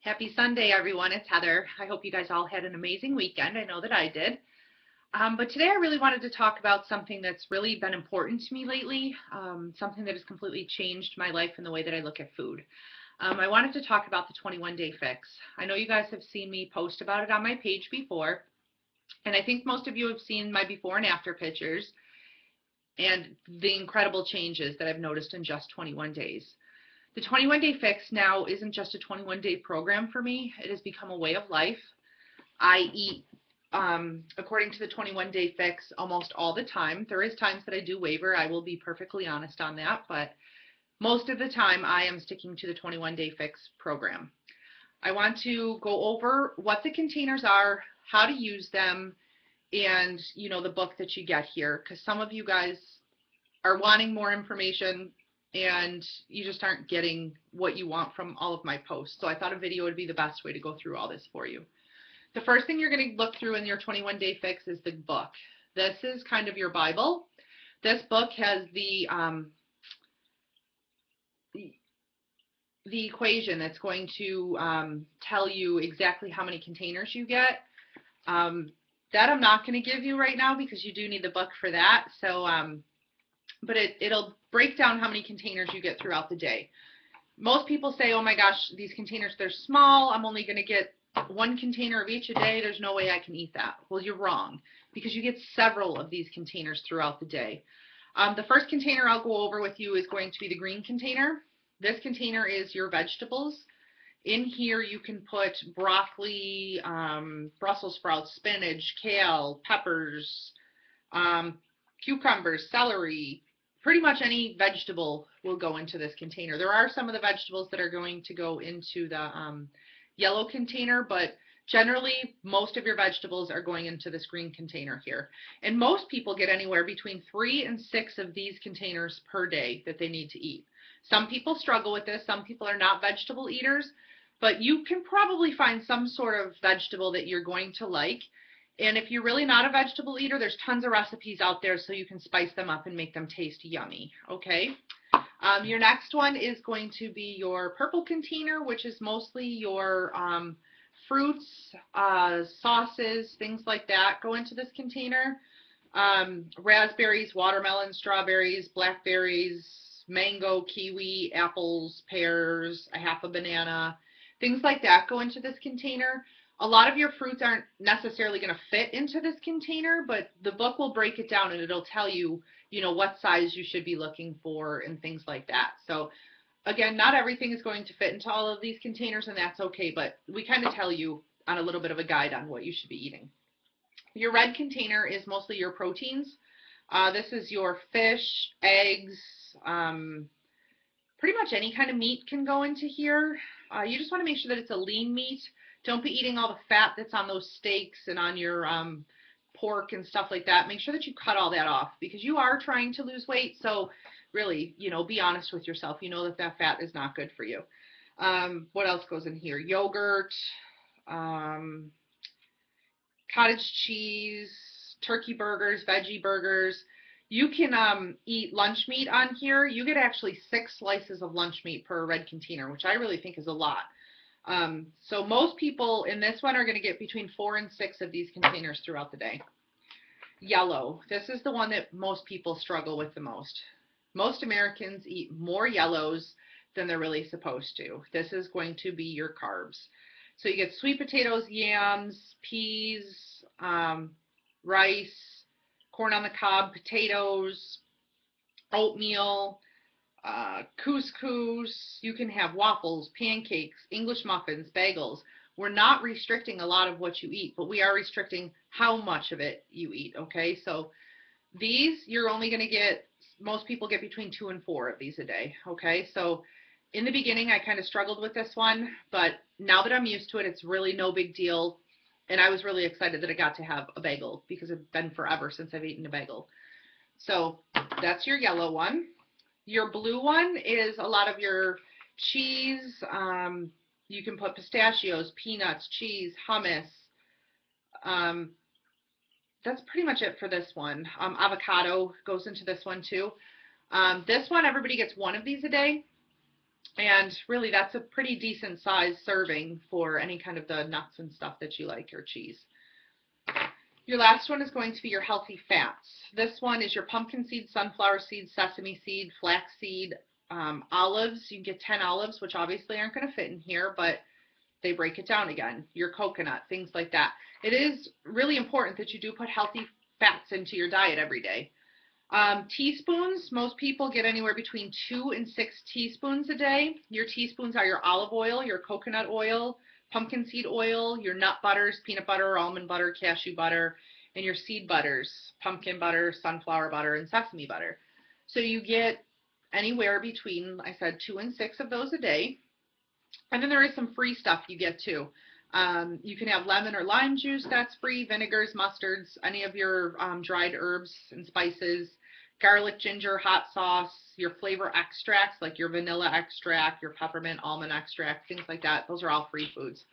Happy Sunday, everyone. It's Heather. I hope you guys all had an amazing weekend. I know that I did. But today I really wanted to talk about something that's really been important to me lately, something that has completely changed my life and the way that I look at food. I wanted to talk about the 21-day fix. I know you guys have seen me post about it on my page before, and I think most of you have seen my before and after pictures and the incredible changes that I've noticed in just 21 days. The 21-day fix now isn't just a 21-day program for me. It has become a way of life. I eat according to the 21-day fix almost all the time. There is times that I do waver. I will be perfectly honest on that, but most of the time I am sticking to the 21-day fix program. I want to go over what the containers are, how to use them, and the book that you get here, because some of you guys are wanting more information and you just aren't getting what you want from all of my posts. So I thought a video would be the best way to go through all this for you. The first thing you're going to look through in your 21-day fix is the book. This is kind of your Bible. This book has the equation that's going to tell you exactly how many containers you get. That I'm not going to give you right now because you do need the book for that. So, but it'll break down how many containers you get throughout the day. Most people say, oh my gosh, these containers, they're small. I'm only going to get one container of each a day. There's no way I can eat that. Well, you're wrong, because you get several of these containers throughout the day. The first container I'll go over with you is going to be the green container. This container is your vegetables. In here you can put broccoli, Brussels sprouts, spinach, kale, peppers, cucumbers, celery. Pretty much any vegetable will go into this container. There are some of the vegetables that are going to go into the yellow container, but generally most of your vegetables are going into this green container here. And most people get anywhere between 3 and 6 of these containers per day that they need to eat. Some people struggle with this. Some people are not vegetable eaters, but you can probably find some sort of vegetable that you're going to like. And if you're really not a vegetable eater, there's tons of recipes out there so you can spice them up and make them taste yummy, okay? Your next one is going to be your purple container, which is mostly your fruits, sauces, things like that go into this container. Raspberries, watermelon, strawberries, blackberries, mango, kiwi, apples, pears, a half a banana, things like that go into this container. A lot of your fruits aren't necessarily going to fit into this container, but the book will break it down and it'll tell you, what size you should be looking for and things like that. So again, not everything is going to fit into all of these containers, and that's okay, but we kind of tell you on a little bit of a guide on what you should be eating. Your red container is mostly your proteins. This is your fish, eggs, pretty much any kind of meat can go into here. You just want to make sure that it's a lean meat. Don't be eating all the fat that's on those steaks and on your pork and stuff like that. Make sure that you cut all that off, because you are trying to lose weight. So really, be honest with yourself. You know that that fat is not good for you. What else goes in here? Yogurt, cottage cheese, turkey burgers, veggie burgers. You can eat lunch meat on here. You get actually 6 slices of lunch meat per red container, which I really think is a lot. So most people in this one are going to get between 4 and 6 of these containers throughout the day. Yellow. This is the one that most people struggle with the most. Most Americans eat more yellows than they're really supposed to. This is going to be your carbs. So you get sweet potatoes, yams, peas, rice, corn on the cob, potatoes, oatmeal, couscous. You can have waffles, pancakes, English muffins, bagels. We're not restricting a lot of what you eat, but we are restricting how much of it you eat, okay? So these, you're only going to get, most people get between 2 and 4 of these a day, okay? So in the beginning, I kind of struggled with this one, but now that I'm used to it, it's really no big deal. And I was really excited that I got to have a bagel, because it's been forever since I've eaten a bagel. So that's your yellow one. Your blue one is a lot of your cheese. You can put pistachios, peanuts, cheese, hummus. That's pretty much it for this one. Avocado goes into this one too. This one, everybody gets 1 of these a day. And really, that's a pretty decent size serving for any kind of the nuts and stuff that you like, or cheese. Your last one is going to be your healthy fats. This one is your pumpkin seed, sunflower seed, sesame seed, flax seed, olives. You can get 10 olives, which obviously aren't going to fit in here, but they break it down again. Your coconut, things like that. It is really important that you do put healthy fats into your diet every day. Teaspoons, most people get anywhere between 2 and 6 teaspoons a day. Your teaspoons are your olive oil, your coconut oil, pumpkin seed oil, your nut butters, peanut butter, almond butter, cashew butter, and your seed butters, pumpkin butter, sunflower butter, and sesame butter. So you get anywhere between, I said, 2 and 6 of those a day. And then there is some free stuff you get too. You can have lemon or lime juice, that's free, vinegars, mustards, any of your dried herbs and spices, garlic, ginger, hot sauce, your flavor extracts like your vanilla extract, your peppermint, almond extract, things like that. Those are all free foods.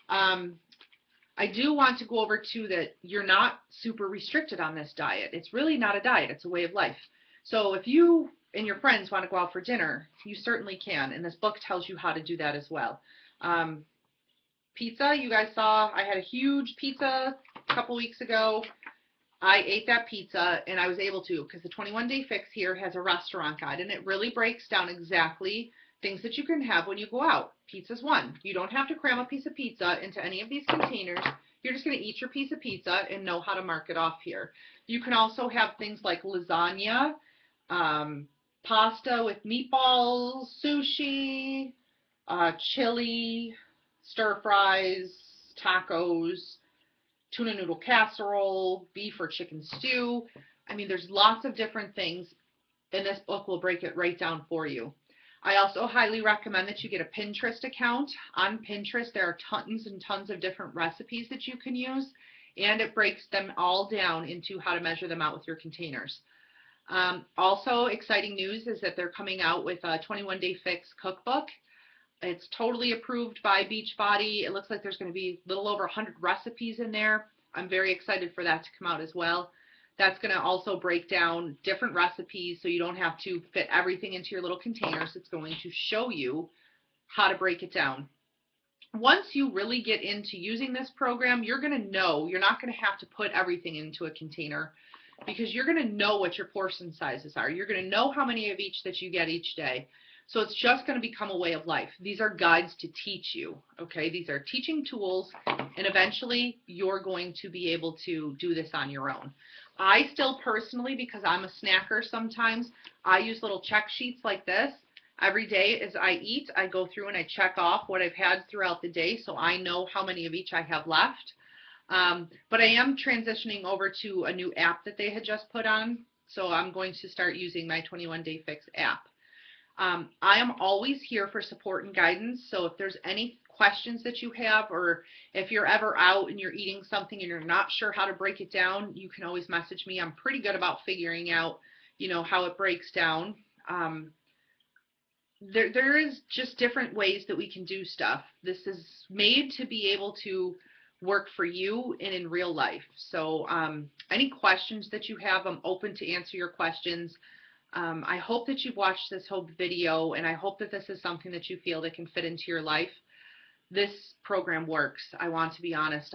I do want to go over too that you're not super restricted on this diet. It's really not a diet, it's a way of life. So if you and your friends want to go out for dinner, you certainly can, and this book tells you how to do that as well. Pizza, you guys saw I had a huge pizza a couple weeks ago. I ate that pizza, and I was able to, because the 21-Day Fix here has a restaurant guide, and it really breaks down exactly things that you can have when you go out. Pizza's one. You don't have to cram a piece of pizza into any of these containers. You're just going to eat your piece of pizza and know how to mark it off here. You can also have things like lasagna, pasta with meatballs, sushi, chili, stir fries, tacos, tuna noodle casserole, beef or chicken stew. I mean, there's lots of different things, and this book will break it right down for you. I also highly recommend that you get a Pinterest account. On Pinterest, there are tons and tons of different recipes that you can use, and it breaks them all down into how to measure them out with your containers. Also, exciting news is that they're coming out with a 21-Day Fix cookbook. It's totally approved by Beachbody. It looks like there's going to be a little over 100 recipes in there. I'm very excited for that to come out as well. That's going to also break down different recipes so you don't have to fit everything into your little containers. It's going to show you how to break it down. Once you really get into using this program, you're going to know you're not going to have to put everything into a container, because you're going to know what your portion sizes are. You're going to know how many of each that you get each day. So it's just going to become a way of life. These are guides to teach you, okay? These are teaching tools, and eventually you're going to be able to do this on your own. I still personally, because I'm a snacker sometimes, I use little check sheets like this. Every day as I eat, I go through and I check off what I've had throughout the day, so I know how many of each I have left. But I am transitioning over to a new app that they had just put on, so I'm going to start using my 21-Day Fix app. I am always here for support and guidance, so if there's any questions that you have, or if you're ever out and you're eating something and you're not sure how to break it down, you can always message me. I'm pretty good about figuring out, you know, how it breaks down. There is just different ways that we can do stuff. This is made to be able to work for you and in real life. So any questions that you have, I'm open to answer your questions. I hope that you've watched this whole video, and I hope that this is something that you feel that can fit into your life. This program works. I want to be honest.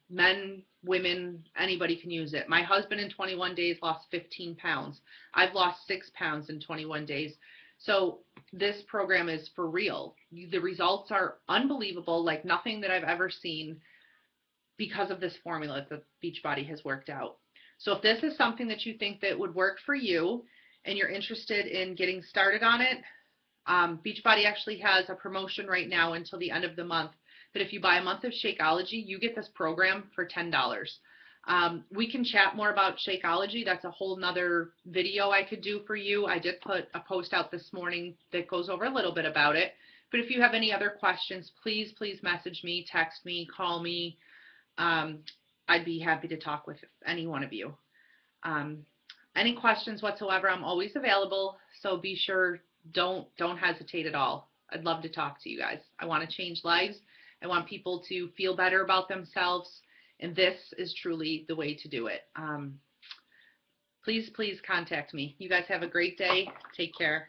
Men, women, anybody can use it. My husband in 21 days lost 15 pounds. I've lost 6 pounds in 21 days. So this program is for real. The results are unbelievable, like nothing that I've ever seen, because of this formula that Beachbody has worked out. So if this is something that you think that would work for you, and you're interested in getting started on it, Beachbody actually has a promotion right now until the end of the month, that if you buy a month of Shakeology, you get this program for $10. We can chat more about Shakeology. That's a whole nother video I could do for you. I did put a post out this morning that goes over a little bit about it. But if you have any other questions, please message me, text me, call me. I'd be happy to talk with any one of you. Any questions whatsoever, I'm always available, so be sure, don't hesitate at all. I'd love to talk to you guys. I want to change lives. I want people to feel better about themselves, and this is truly the way to do it. Please contact me. You guys have a great day. Take care.